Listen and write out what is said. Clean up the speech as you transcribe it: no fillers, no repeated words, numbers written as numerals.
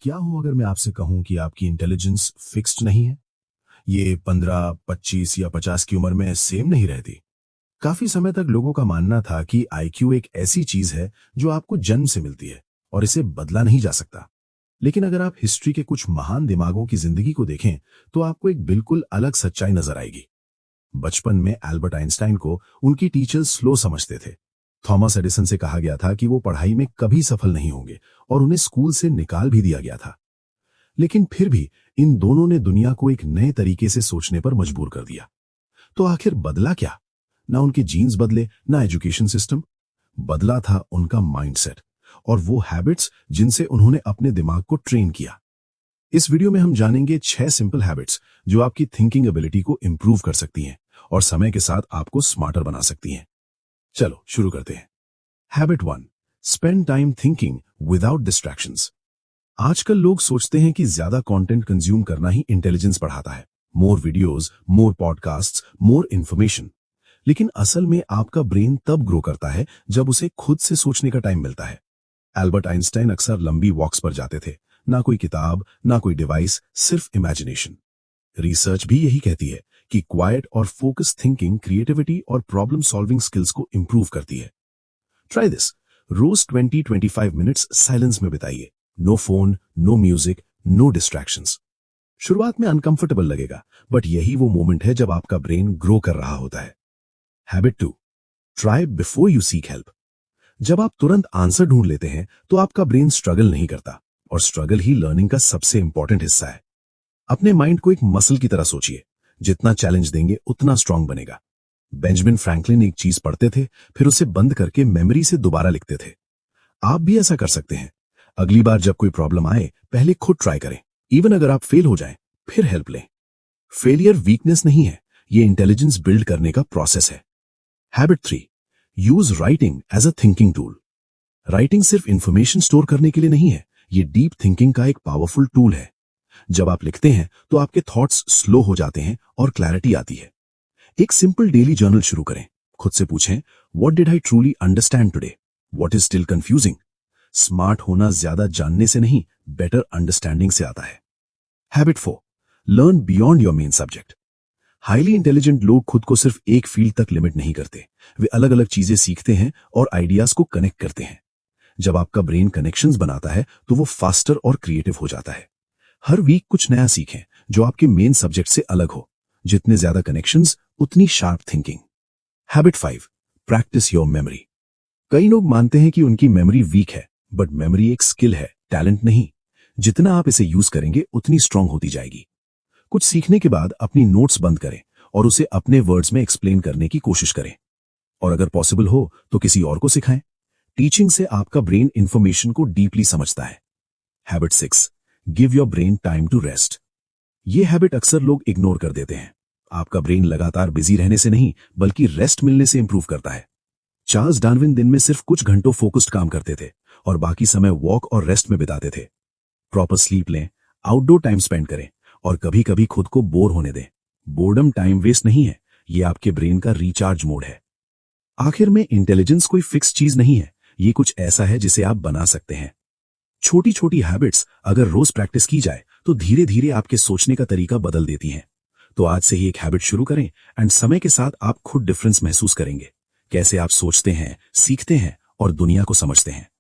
क्या हो अगर मैं आपसे कहूं कि आपकी इंटेलिजेंस फिक्स्ड नहीं है? ये 15, 25 या 50 की उम्र में सेम नहीं रहती। काफी समय तक लोगों का मानना था कि आईक्यू एक ऐसी चीज है जो आपको जन्म से मिलती है और इसे बदला नहीं जा सकता। लेकिन अगर आप हिस्ट्री के कुछ महान दिमागों की जिंदगी को देखें, तो आपको एक बिल्कुल अलग सच्चाई नजर आएगी। बचपन में एल्बर्ट आइंस्टाइन को उनकी टीचर्स स्लो समझते थे। थॉमस एडिसन से कहा गया था कि वो पढ़ाई में कभी सफल नहीं होंगे और उन्हें स्कूल से निकाल भी दिया गया था। लेकिन फिर भी इन दोनों ने दुनिया को एक नए तरीके से सोचने पर मजबूर कर दिया। तो आखिर बदला क्या? ना उनके जीन्स बदले, ना एजुकेशन सिस्टम। बदला था उनका माइंडसेट और वो हैबिट्स जिनसे उन्होंने अपने दिमाग को ट्रेन किया। इस वीडियो में हम जानेंगे 6 सिंपल हैबिट्स जो आपकी थिंकिंग एबिलिटी को इंप्रूव कर सकती हैं और समय के साथ आपको स्मार्टर बना सकती हैं। चलो शुरू करते हैं। Habit 1, spend time thinking without distractions. आजकल लोग सोचते हैं कि ज्यादा कंटेंट कंज्यूम करना ही इंटेलिजेंस बढ़ाता है। मोर वीडियोस, मोर पॉडकास्ट्स, मोर इंफॉर्मेशन। लेकिन असल में आपका ब्रेन तब ग्रो करता है जब उसे खुद से सोचने का टाइम मिलता है। एल्बर्ट आइंस्टाइन अक्सर लंबी वॉक्स पर जाते थे। ना कोई किताब, ना कोई डिवाइस, सिर्फ इमेजिनेशन। रिसर्च भी यही कहती है कि क्वाइट और फोकस थिंकिंग क्रिएटिविटी और प्रॉब्लम सॉल्विंग स्किल्स को इंप्रूव करती है। Try this. रोज 20-25 मिनट्स साइलेंस में बिताइए। No phone, no music, no distractions. शुरुआत में अनकंफर्टेबल लगेगा, बट यही वो मोमेंट है जब आपका ब्रेन ग्रो कर रहा होता है। Habit 2, try before you seek help. जब आप तुरंत आंसर ढूंढ लेते हैं तो आपका ब्रेन स्ट्रगल नहीं करता, और स्ट्रगल ही लर्निंग का सबसे इंपॉर्टेंट हिस्सा है। अपने माइंड को एक मसल की तरह सोचिए। जितना चैलेंज देंगे उतना स्ट्रांग बनेगा। बेंजामिन फ्रैंकलिन एक चीज पढ़ते थे, फिर उसे बंद करके मेमोरी से दोबारा लिखते थे। आप भी ऐसा कर सकते हैं। अगली बार जब कोई प्रॉब्लम आए, पहले खुद ट्राई करें। इवन अगर आप फेल हो जाएं, फिर हेल्प लें। फेलियर वीकनेस नहीं है, ये इंटेलिजेंस बिल्ड करने का प्रोसेस है। Habit 3, use writing as a thinking tool. Writing सिर्फ इंफॉर्मेशन स्टोर करने के लिए नहीं है, ये डीप थिंकिंग का एक पावरफुल टूल है। जब आप लिखते हैं तो आपके थॉट्स स्लो हो जाते हैं और क्लैरिटी आती है। एक सिंपल डेली जर्नल शुरू करें। खुद से पूछें, what did I truly understand today? What is still confusing? Smart होना ज्यादा जानने से नहीं, बेटर अंडरस्टैंडिंग से आता है। Habit 4, learn beyond your main subject. Highly intelligent लोग खुद को सिर्फ एक फील्ड तक लिमिट नहीं करते। वे अलग अलग चीजें सीखते हैं और आइडियाज को कनेक्ट करते हैं। जब आपका ब्रेन कनेक्शंस बनाता है तो वो फास्टर और क्रिएटिव हो जाता है। हर वीक कुछ नया सीखें जो आपके मेन सब्जेक्ट से अलग हो। जितने ज्यादा कनेक्शंस, उतनी sharp thinking. Habit 5, practice your memory. कई लोग मानते हैं कि उनकी मेमोरी वीक है, बट मेमोरी एक स्किल है, टैलेंट नहीं। जितना आप इसे यूज करेंगे उतनी स्ट्रांग होती जाएगी। कुछ सीखने के बाद अपनी नोट्स बंद करें और उसे अपने वर्ड्स में एक्सप्लेन करने की कोशिश करें। और अगर पॉसिबल हो तो किसी और को सिखाएं। टीचिंग से आपका ब्रेन इंफॉर्मेशन को डीपली समझता है। Habit 6, give your brain time to rest. ये हैबिट अक्सर लोग इग्नोर कर देते हैं। आपका ब्रेन लगातार बिजी रहने से नहीं, बल्कि रेस्ट मिलने से इंप्रूव करता है। चार्ल्स डार्विन दिन में सिर्फ कुछ घंटों फोकस्ड काम करते थे और बाकी समय वॉक और रेस्ट में बिताते थे। प्रॉपर स्लीप लें, आउटडोर टाइम स्पेंड करें और कभी कभी खुद को बोर होने दें। बोर्डम टाइम वेस्ट नहीं है, ये आपके ब्रेन का रिचार्ज मोड है। आखिर में इंटेलिजेंस कोई फिक्स चीज नहीं है, ये कुछ ऐसा है जिसे आप बना सकते हैं। छोटी छोटी हैबिट्स अगर रोज प्रैक्टिस की जाए तो धीरे धीरे आपके सोचने का तरीका बदल देती हैं। तो आज से ही एक हैबिट शुरू करें एंड समय के साथ आप खुद डिफरेंस महसूस करेंगे। कैसे आप सोचते हैं, सीखते हैं और दुनिया को समझते हैं।